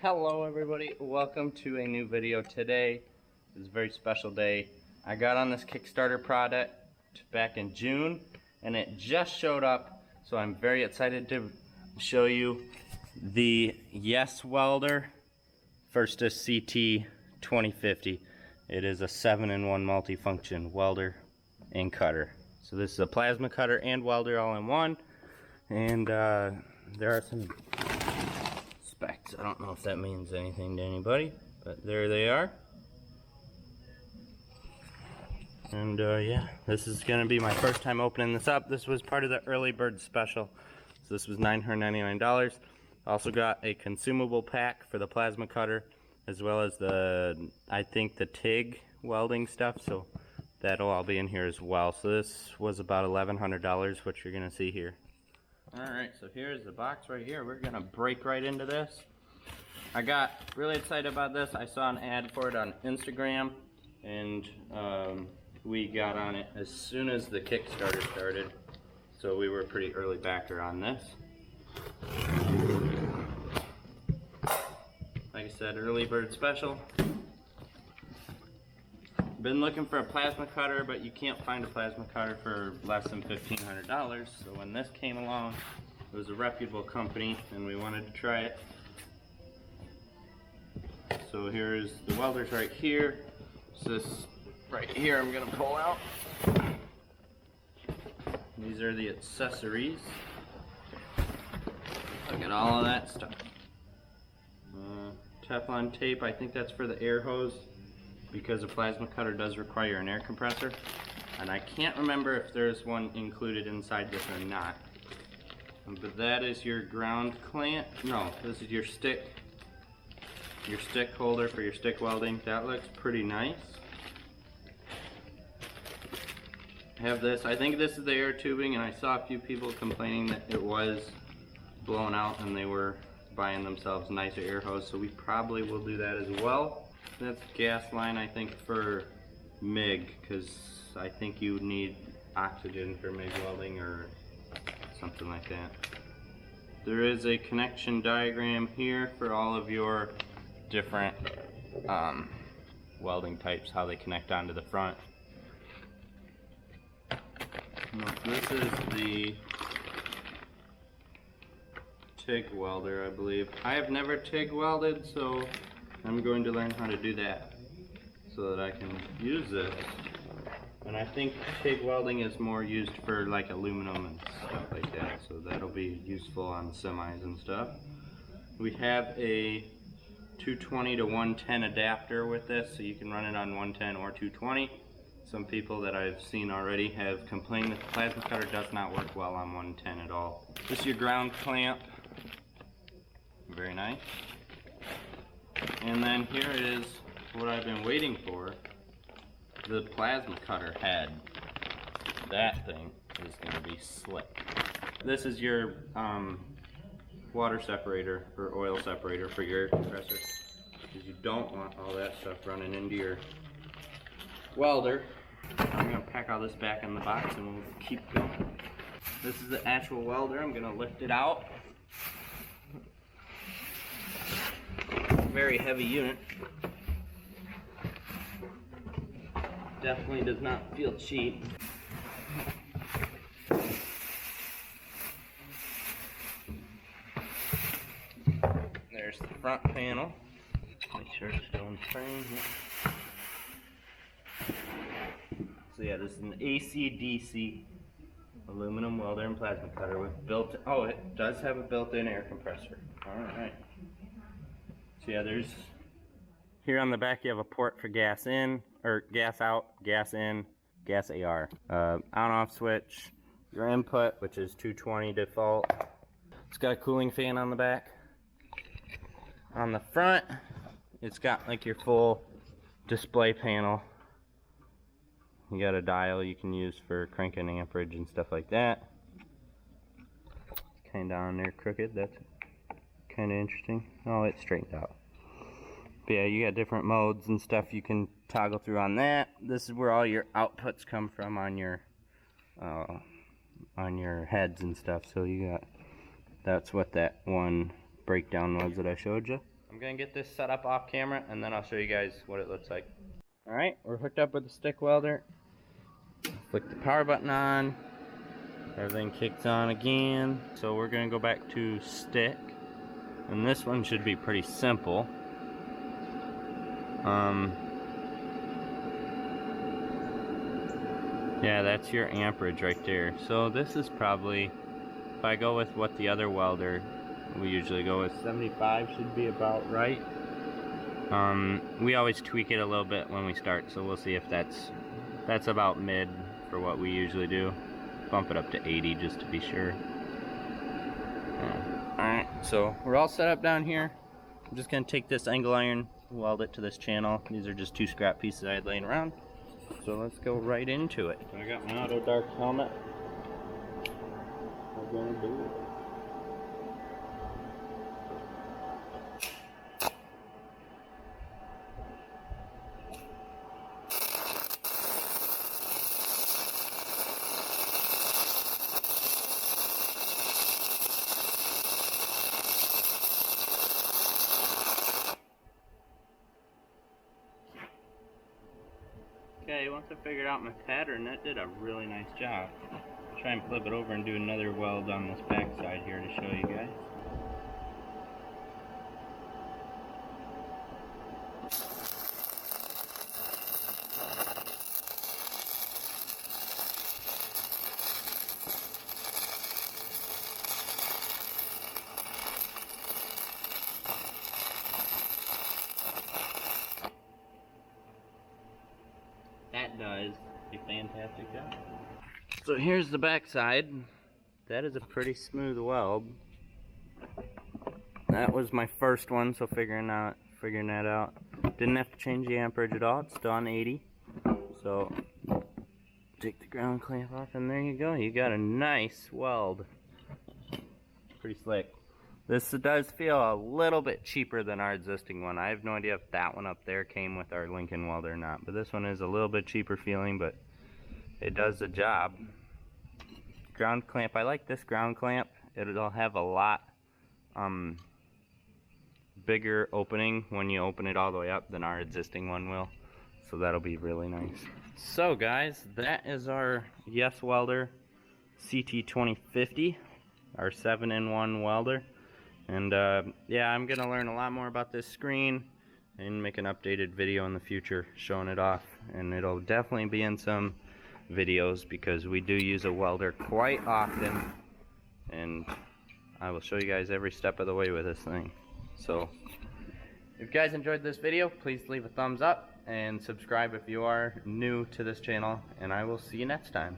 Hello everybody, welcome to a new video. Today is a very special day. I got on this Kickstarter product back in June and it just showed up, so I'm very excited to show you the Yes Welder Firstess CT-2050. It is a 7-in-1 multifunction welder and cutter. So this is a plasma cutter and welder all in one, and there are some specs. I don't know if that means anything to anybody, but there they are. And yeah, this is gonna be my first time opening this up. This was part of the early bird special, so this was $999. Also got a consumable pack for the plasma cutter, as well as I think the Tig welding stuff, so that'll all be in here as well. So this was about $1,100, what you're gonna see here. Alright, so here's the box right here. We're gonna break right into this. I got really excited about this. I saw an ad for it on Instagram, and we got on it as soon as the Kickstarter started. So we were a pretty early backer on this. Like I said, early bird special. Been looking for a plasma cutter, but you can't find a plasma cutter for less than $1,500. So when this came along, it was a reputable company and we wanted to try it. So here's the welders right here. So this right here I'm gonna pull out. These are the accessories. Look at all of that stuff. Teflon tape, I think that's for the air hose, because a plasma cutter does require an air compressor, and I can't remember if there's one included inside this or not. But that is your ground clamp. No, this is your stick holder for your stick welding. That looks pretty nice. I have this. I think this is the air tubing, and I saw a few people complaining that it was blown out and they were buying themselves a nicer air hose, so we probably will do that as well. That's gas line, I think, for MIG, because I think you would need oxygen for MIG welding or something like that. There is a connection diagram here for all of your different welding types, how they connect onto the front. This is the Tig Welder, I believe. I have never TIG welded, so I'm going to learn how to do that so that I can use this. And I think TIG welding is more used for like aluminum and stuff like that, so that'll be useful on semis and stuff. We have a 220 to 110 adapter with this, so you can run it on 110 or 220. Some people that I've seen already have complained that the plasma cutter does not work well on 110 at all. This is your ground clamp. Very nice. And then here is what I've been waiting for, the plasma cutter head. That thing is going to be slick. This is your water separator or oil separator for your air compressor, because you don't want all that stuff running into your welder. I'm going to pack all this back in the box and we'll keep going. This is the actual welder. I'm going to lift it out. Very heavy unit. Definitely does not feel cheap. There's the front panel. Make sure it's still in frame. So yeah, this is an AC/DC aluminum welder and plasma cutter with built-in. Oh, it does have a built-in air compressor. All right. So yeah, there's here on the back you have a port for gas in, or gas out, gas in, gas AR. On-off switch, your input, which is 220 default. It's got a cooling fan on the back. On the front, it's got like your full display panel. You got a dial you can use for cranking amperage and stuff like that. Kind of on there crooked, that's kind of interesting. Oh, it's straightened out. But yeah, you got different modes and stuff you can toggle through on that. This is where all your outputs come from on your heads and stuff. So you got, that's what that one breakdown was that I showed you. I'm gonna get this set up off camera and then I'll show you guys what it looks like. Alright, we're hooked up with the stick welder. Flick the power button on. Everything kicks on again. So we're gonna go back to stick. And this one should be pretty simple. Yeah, that's your amperage right there. So this is probably, if I go with what the other welder, we usually go with 75 should be about right. We always tweak it a little bit when we start, so we'll see if that's about mid for what we usually do. Bump it up to 80 just to be sure. Alright, so we're all set up down here. I'm just gonna take this angle iron, weld it to this channel. These are just 2 scrap pieces I had laying around. So let's go right into it. I got my auto dark helmet. We're gonna do it. Okay, once I figured out my pattern, that did a really nice job. I'll try and flip it over and do another weld on this back side here to show you guys. That does a fantastic job. So here's the back side. That is a pretty smooth weld. That was my first one, so figuring that out. Didn't have to change the amperage at all. It's still on 80. So take the ground clamp off, and there you go. You got a nice weld. Pretty slick. This does feel a little bit cheaper than our existing one. I have no idea if that one up there came with our Lincoln welder or not, but this one is a little bit cheaper feeling, but it does the job. Ground clamp, I like this ground clamp. It'll have a lot bigger opening when you open it all the way up than our existing one will, so that'll be really nice. So guys, that is our Yes Welder CT-2050, our 7-in-1 welder. And yeah, I'm gonna learn a lot more about this screen and make an updated video in the future showing it off, and it'll definitely be in some videos because we do use a welder quite often, and I will show you guys every step of the way with this thing. So if you guys enjoyed this video, please leave a thumbs up and subscribe if you are new to this channel, and I will see you next time.